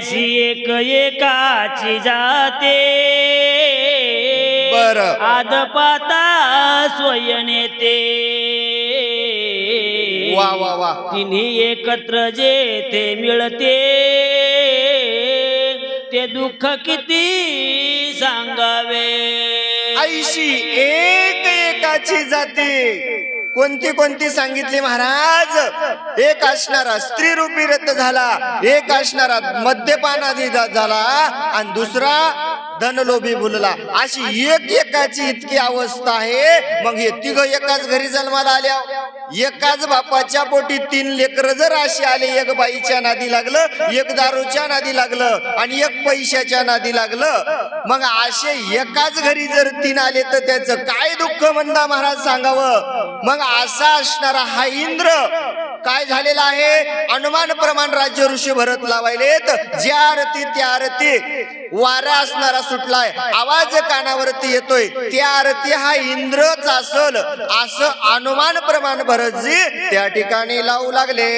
ऐशी एक एकाची जाते बर आदपाता स्वयं नेते वा वा वा तिन्ही एकत्र जे ते मिळते ते दुःख किती सांगावे ऐशी एक एकाची जाती कोणती कोणती सांगितली महाराज एक असणारा स्त्री रूपी रथ झाला एक असणारा मद्यपानादी झाला आणि दुसरा धनलोभी भुलला अशी एक एकाची इतकी अवस्था आहे मग हे तिघ एकाच घरी जन्माला आल्या एकाच बापाच्या पोटी 3 लेकर जर अशी आले एक बाईच्या नादी लागलं एक दारूच्या नादी लागलं आणि एक पैशाच्या नादी लागलं मग असे एकाच घरी जर 3 आले तर त्याचं काय दुःख म्हणता महाराज सांगावं मग असा असणारा हा इंद्र काय झालेला आहे अनुमान प्रमाण राज्य ऋषी भरत लावायलेत ज्या आरती त्या आरती वारा असणारा सुटलाय आवाज कानावरती येतोय त्या आरती हा इंद्रच असल असं अनुमान प्रमाण भरतजी त्या ठिकाणी लावू लागले।